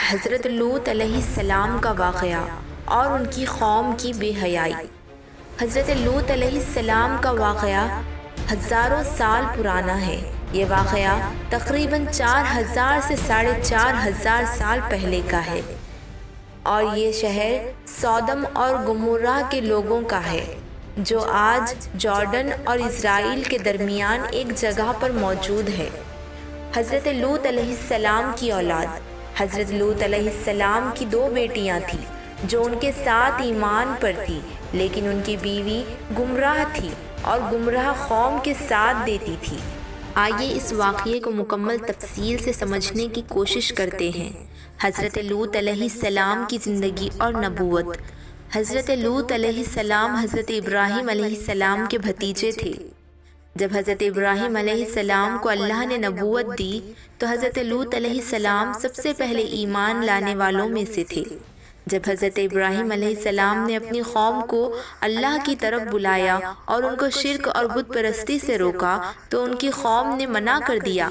حضرت لوط علیہ السلام کا واقعہ اور ان کی قوم کی بے حیائی۔ حضرت لوط علیہ السلام کا واقعہ ہزاروں سال پرانا ہے۔ یہ واقعہ تقریباً 4000 سے 4500 سال پہلے کا ہے، اور یہ شہر سودم اور گمورہ کے لوگوں کا ہے، جو آج جارڈن اور اسرائیل کے درمیان ایک جگہ پر موجود ہے۔ حضرت لوط علیہ السلام کی اولاد۔ حضرت لوط علیہ السلام کی 2 بیٹیاں تھیں جو ان کے ساتھ ایمان پر تھی، لیکن ان کی بیوی گمراہ تھی اور گمراہ قوم کے ساتھ دیتی تھی۔ آئیے اس واقعے کو مکمل تفصیل سے سمجھنے کی کوشش کرتے ہیں۔ حضرت لوط علیہ السلام کی زندگی اور نبوت۔ حضرت لوط علیہ السلام حضرت ابراہیم علیہ السلام کے بھتیجے تھے۔ جب حضرت ابراہیم علیہ السلام کو اللہ نے نبوت دی تو حضرت لوط علیہ السلام سب سے پہلے ایمان لانے والوں میں سے تھے۔ جب حضرت ابراہیم علیہ السلام نے اپنی قوم کو اللہ کی طرف بلایا اور ان کو شرک اور بت پرستی سے روکا تو ان کی قوم نے منع کر دیا۔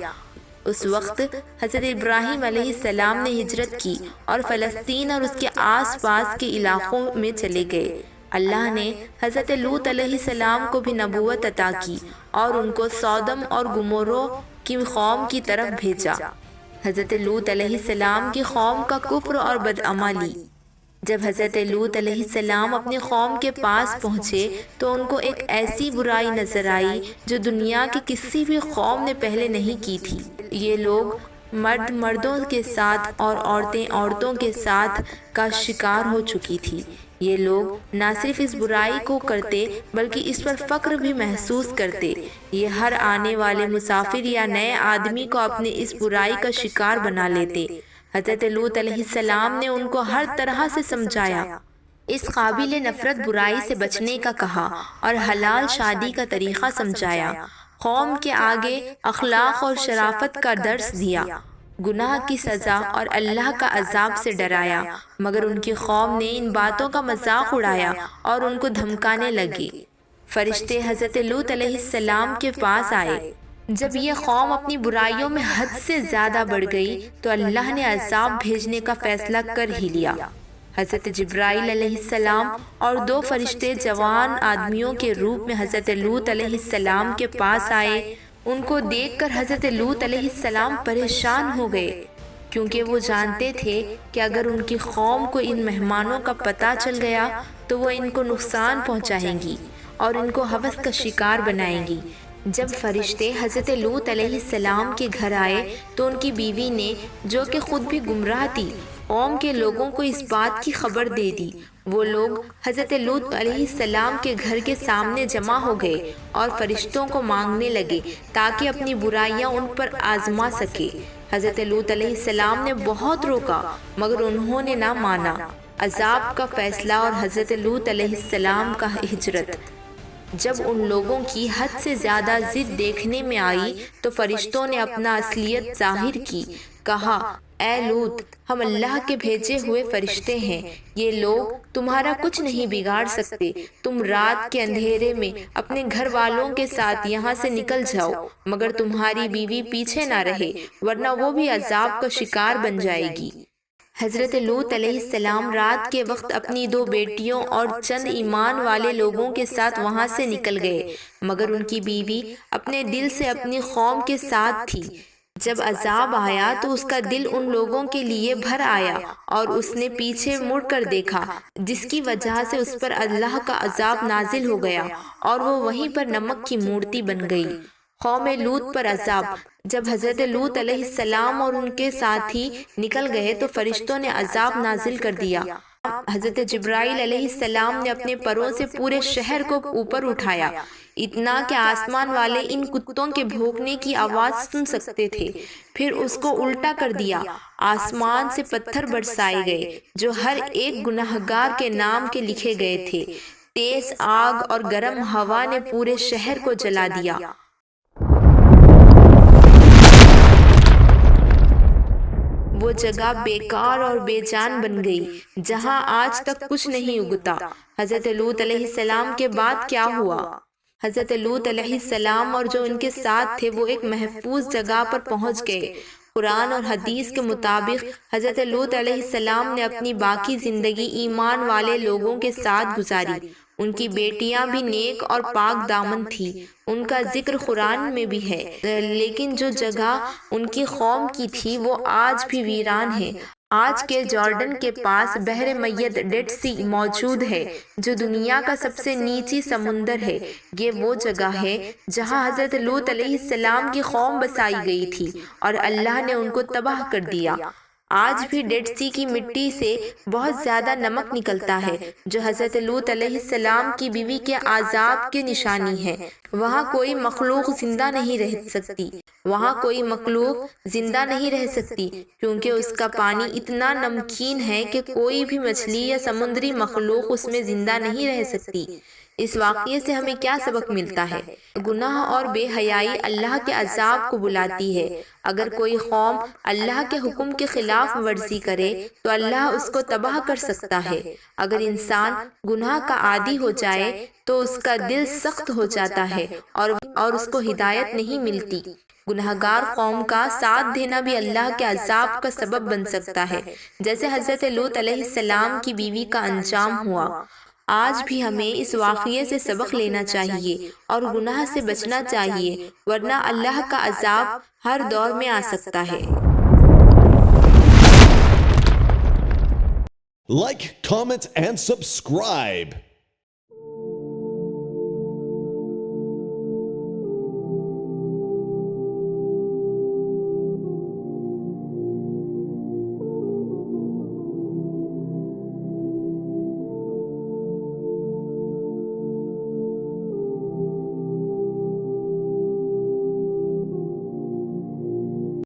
اس وقت حضرت ابراہیم علیہ السلام نے ہجرت کی اور فلسطین اور اس کے آس پاس کے علاقوں میں چلے گئے۔ اللہ نے حضرت لوط علیہ السلام کو بھی نبوت عطا کی اور ان کو سودم اور گمورہ کی قوم کی طرف بھیجا۔ حضرت لوط علیہ السلام کی قوم کا کفر اور بدعملی۔ جب حضرت لوط علیہ السلام اپنی قوم کے پاس پہنچے تو ان کو ایک ایسی برائی نظر آئی جو دنیا کی کسی بھی قوم نے پہلے نہیں کی تھی۔ یہ لوگ مرد مردوں کے ساتھ اور عورتیں عورتوں کے ساتھ کا شکار ہو چکی تھی۔ یہ لوگ نہ صرف اس برائی کو کرتے بلکہ اس پر فخر بھی محسوس کرتے۔ یہ ہر آنے والے مسافر یا نئے آدمی کو اپنے اس برائی کا شکار بنا لیتے۔ حضرت لوط علیہ السلام نے ان کو ہر طرح سے سمجھایا، اس قابل نفرت برائی سے بچنے کا کہا اور حلال شادی کا طریقہ سمجھایا۔ قوم کے آگے اخلاق اور شرافت کا درس دیا، گناہ کی سزا اور اللہ کا عذاب سے ڈرایا، مگر ان کی قوم نے ان باتوں کا مذاق اڑایا اور ان کو دھمکانے لگے۔ فرشتے حضرت لوط علیہ السلام کے پاس آئے۔ جب یہ قوم اپنی برائیوں میں حد سے زیادہ بڑھ گئی تو اللہ نے عذاب بھیجنے کا فیصلہ کر ہی لیا۔ حضرت جبرائیل علیہ السلام اور 2 فرشتے جوان آدمیوں کے روپ میں حضرت لوط علیہ السلام کے پاس آئے۔ ان کو دیکھ کر حضرت لوط علیہ السلام پریشان ہو گئے، کیونکہ وہ جانتے تھے کہ اگر ان کی قوم کو ان مہمانوں کا پتہ چل گیا تو وہ ان کو نقصان پہنچائیں گی اور ان کو ہوس کا شکار بنائیں گی۔ جب فرشتے حضرت لوط علیہ السلام کے گھر آئے تو ان کی بیوی نے، جو کہ خود بھی گمراہ تھی، قوم کے لوگوں کو اس بات کی خبر دے دی۔ وہ لوگ حضرت لوط علیہ السلام کے گھر کے سامنے جمع ہو گئے اور فرشتوں کو مانگنے لگے تاکہ اپنی برائیاں ان پر آزما سکے۔ حضرت لوط علیہ السلام نے بہت روکا مگر انہوں نے نہ مانا۔ عذاب کا فیصلہ اور حضرت لوط علیہ السلام کا ہجرت۔ جب ان لوگوں کی حد سے زیادہ ضد دیکھنے میں آئی تو فرشتوں نے اپنا اصلیت ظاہر کی، کہا، اے لوط، ہم اللہ کے بھیجے ہوئے فرشتے ہیں، یہ لوگ تمہارا کچھ نہیں بگاڑ سکتے، تم رات کے اندھیرے میں اپنے گھر والوں کے ساتھ یہاں سے نکل جاؤ، مگر تمہاری بیوی پیچھے نہ رہے ورنہ وہ بھی عذاب کا شکار بن جائے گی۔ حضرت لوط علیہ السلام رات کے وقت اپنی 2 بیٹیوں اور چند ایمان والے لوگوں کے ساتھ وہاں سے نکل گئے، مگر ان کی بیوی اپنے دل سے اپنی قوم کے ساتھ تھی۔ جب عذاب آیا تو اس کا دل ان لوگوں کے لیے بھر آیا اور اس نے پیچھے مڑ کر دیکھا، جس کی وجہ سے اس پر اللہ کا عذاب نازل ہو گیا اور وہ وہیں پر نمک کی مورتی بن گئی۔ قوم لوط پر عذاب۔ جب حضرت لوط علیہ السلام اور ان کے ساتھی نکل گئے تو فرشتوں نے عذاب نازل کر دیا۔ حضرت جبرائیل علیہ السلام نے اپنے پروں سے پورے شہر کو اوپر اٹھایا، اتنا کہ آسمان والے ان کتوں کے بھونکنے کی آواز سن سکتے تھے۔ پھر اس کو الٹا کر دیا، آسمان سے پتھر برسائے گئے جو ہر ایک گناہگار کے نام کے لکھے گئے تھے۔ تیز آگ اور گرم ہوا نے پورے شہر کو جلا دیا۔ وہ جگہ بیکار اور بے جان بن گئی جہاں آج تک کچھ نہیں اگتا۔ حضرت لوط علیہ السلام کے بعد کیا ہوا؟ حضرت لوط علیہ السلام اور جو ان کے ساتھ تھے وہ ایک محفوظ جگہ پر پہنچ گئے۔ قرآن اور حدیث کے مطابق حضرت لوط علیہ السلام نے اپنی باقی زندگی ایمان والے لوگوں کے ساتھ گزاری۔ ان کی بیٹیاں بھی نیک اور پاک دامن تھی، ان کا ذکر قرآن میں بھی ہے، لیکن جو جگہ ان کی قوم کی تھی وہ آج بھی ویران ہے۔ آج کے جارڈن کے پاس بحر میت ڈیڈ سی موجود ہے، جو دنیا کا سب سے نیچی سمندر ہے۔ یہ وہ جگہ ہے جہاں حضرت لوط علیہ السلام کی قوم بسائی گئی تھی اور اللہ نے ان کو تباہ کر دیا۔ آج بھی ڈیڈ سی کی مٹی سے بہت زیادہ نمک نکلتا ہے، جو حضرت لوط علیہ السلام کی بیوی کے عذاب کی نشانی ہے۔ وہاں کوئی مخلوق زندہ نہیں رہ سکتی، وہاں کوئی مخلوق زندہ نہیں رہ سکتی، کیونکہ اس کا پانی اتنا نمکین ہے کہ کوئی بھی مچھلی یا سمندری مخلوق اس میں زندہ نہیں رہ سکتی۔ اس واقعے سے ہمیں کیا سبق ملتا ہے؟ گناہ اور بے حیائی اللہ کے عذاب کو بلاتی ہے۔ اگر کوئی قوم اللہ کے حکم کے خلاف ورزی کرے تو اللہ اس کو تباہ کر سکتا ہے۔ اگر انسان گناہ کا عادی ہو جائے تو اس کا دل سخت ہو جاتا ہے اور اس کو ہدایت نہیں ملتی۔ گناہگار قوم کا ساتھ دینا بھی اللہ کے عذاب کا سبب بن سکتا ہے، جیسے حضرت لوط علیہ السلام کی بیوی کا انجام ہوا۔ آج بھی ہمیں اس واقعے سے سبق لینا چاہیے اور گناہ سے بچنا چاہیے، ورنہ اللہ کا عذاب ہر دور میں آ سکتا ہے۔ Like, comment, and subscribe.